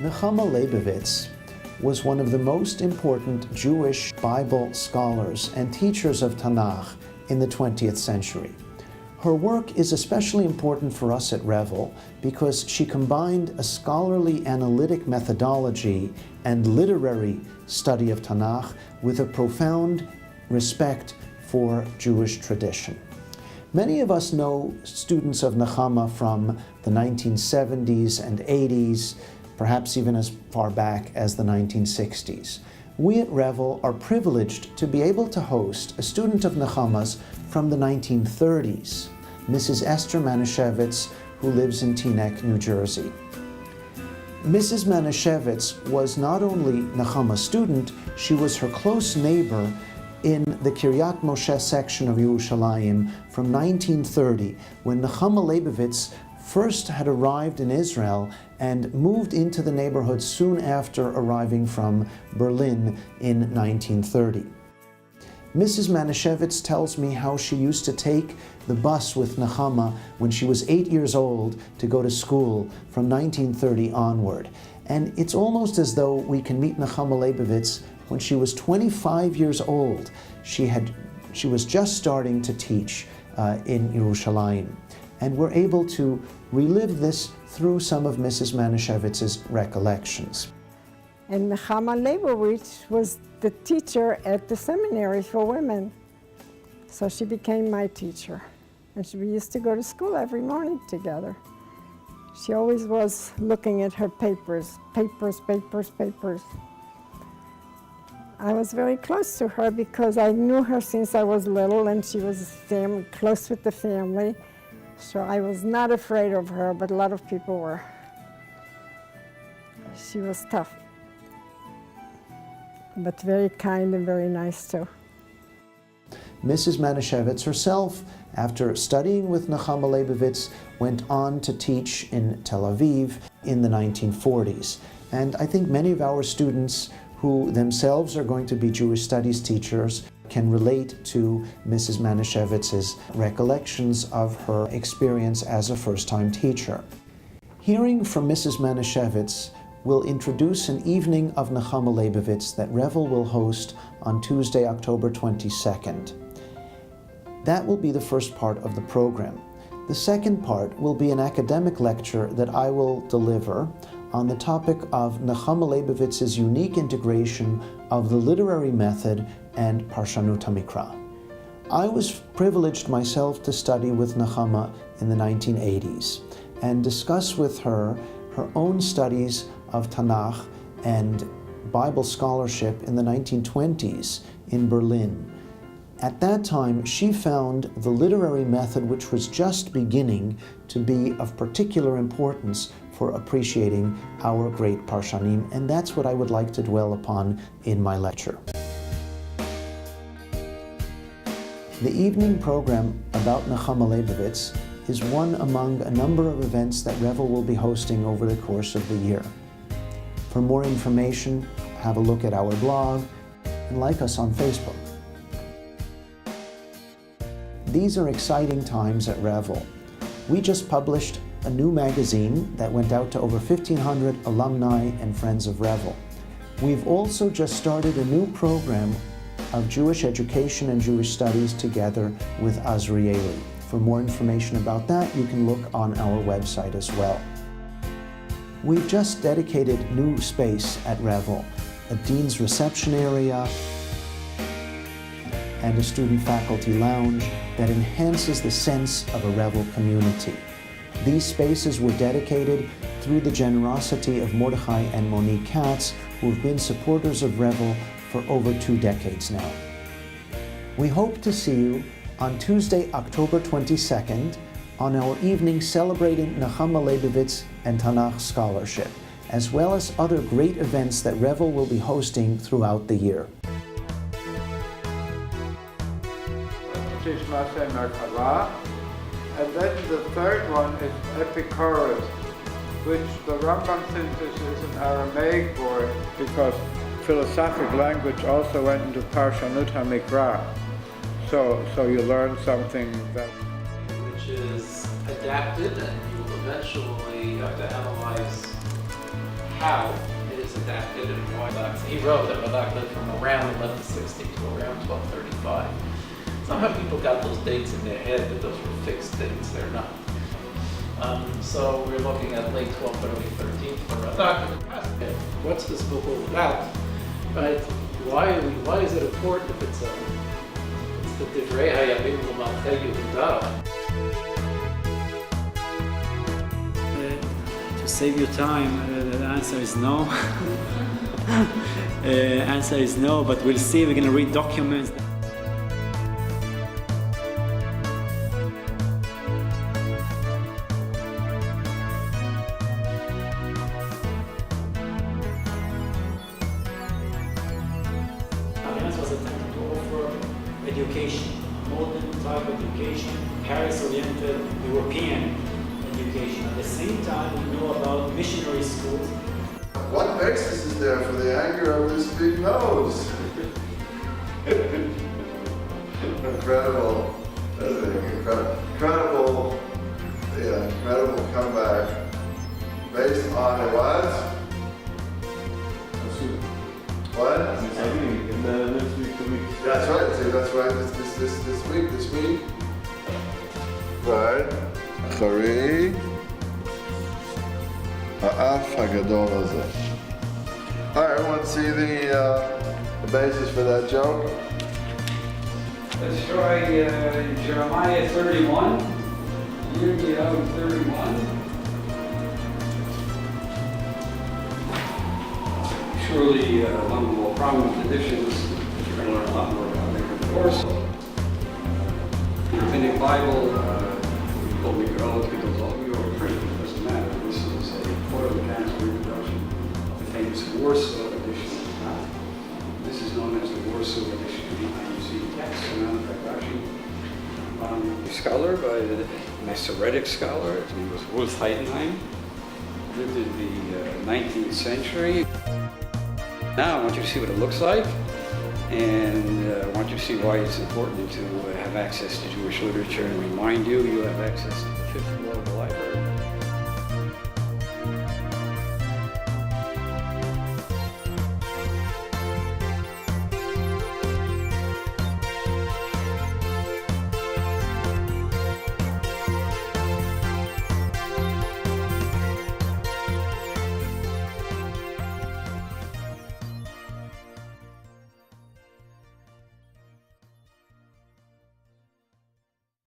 Nehama Leibowitz was one of the most important Jewish Bible scholars and teachers of Tanakh in the 20th century. Her work is especially important for us at Revel because she combined a scholarly analytic methodology and literary study of Tanakh with a profound respect for Jewish tradition. Many of us know students of Nehama from the 1970s and 80s, perhaps even as far back as the 1960s. We at Revel are privileged to be able to host a student of Nehama's from the 1930s, Mrs. Esther Manischewitz, who lives in Teaneck, New Jersey. Mrs. Manischewitz was not only Nehama's student, she was her close neighbor in the Kiryat Moshe section of Yerushalayim from 1930, when Nehama Leibowitz first had arrived in Israel and moved into the neighborhood soon after arriving from Berlin in 1930. Mrs. Manischewitz tells me how she used to take the bus with Nehama when she was 8 years old to go to school from 1930 onward. And it's almost as though we can meet Nehama Leibowitz when she was 25 years old. She was just starting to teach in Yerushalayim. And we're able to relive this through some of Mrs. Manishewitz's recollections. And Nehama Leibowitz was the teacher at the seminary for women. So she became my teacher. And we used to go to school every morning together. She always was looking at her papers. I was very close to her because I knew her since I was little, and she was close with the family. So I was not afraid of her, but a lot of people were. She was tough, but very kind and very nice too. Mrs. Manischewitz herself, after studying with Nehama Leibowitz, went on to teach in Tel Aviv in the 1940s. And I think many of our students who themselves are going to be Jewish studies teachers can relate to Mrs. Manishewitz's recollections of her experience as a first-time teacher. Hearing from Mrs. Manischewitz will introduce an evening of Nehama Leibowitz that Revel will host on Tuesday, October 22nd. That will be the first part of the program. The second part will be an academic lecture that I will deliver on the topic of Nehama Leibowitz's unique integration of the literary method and Parshanut HaMikra. I was privileged myself to study with Nehama in the 1980s and discuss with her her own studies of Tanakh and Bible scholarship in the 1920s in Berlin. At that time, she found the literary method, which was just beginning, to be of particular importance for appreciating our great Parshanim, and that's what I would like to dwell upon in my lecture. The evening program about Nehama Leibowitz is one among a number of events that Revel will be hosting over the course of the year. For more information, have a look at our blog and like us on Facebook. These are exciting times at Revel. We just published a new magazine that went out to over 1,500 alumni and friends of Revel. We've also just started a new program of Jewish education and Jewish studies together with Azrieli. For more information about that, you can look on our website as well. We've just dedicated new space at Revel, a dean's reception area, and a student faculty lounge that enhances the sense of a Revel community. These spaces were dedicated through the generosity of Mordechai and Monique Katz, who have been supporters of Revel for over 2 decades now. We hope to see you on Tuesday, October 22nd, on our evening celebrating Nehama Leibowitz and Tanakh scholarship, as well as other great events that Revel will be hosting throughout the year. And then the third one is Epicurus, which the Rambam synthesis is an Aramaic word because philosophic language also went into Parshanut HaMikra. So you learn something that which is adapted, and you will eventually have to analyze how it is adapted and why Radak. He wrote that Radak lived from around 1160 to around 1235. Somehow people got those dates in their head, but those were fixed dates. They're not. So we're looking at late 12th, early 13th for Radak. What's this book all about? Right? Why is it important if it's the Divrei Hayamim L'Malchei Yehuda? To save your time, the answer is no. Answer is no, but we'll see. We're going to read documents. Was attempting to offer education, modern type education, Paris-oriented European education. At the same time, we know about missionary schools. What basis is there for the anger of this big nose? Incredible. Incredible comeback based on a what? What? In the next week, 2 weeks. That's right. That's right. This week. Right. Chari. Ha'af hagadol hazeh. All right. Everyone see the basis for that joke? Let's try Jeremiah 31. Yirmiyahu 31. Surely one of the more prominent editions. You're going to learn a lot more about it, of course. The Rabbinic Bible, we could all look at those all we are print, it doesn't matter. This is a photomechanical reproduction of the famous Warsaw edition. This is known as the Warsaw edition of the IUC text, surrounded by Rashi. A scholar, by a Masoretic scholar, his name was Wolf Heidenheim, lived in the 19th century. Now I want you to see what it looks like, and I want you to see why it's important to have access to Jewish literature, and remind you have access to the 5th floor of the library.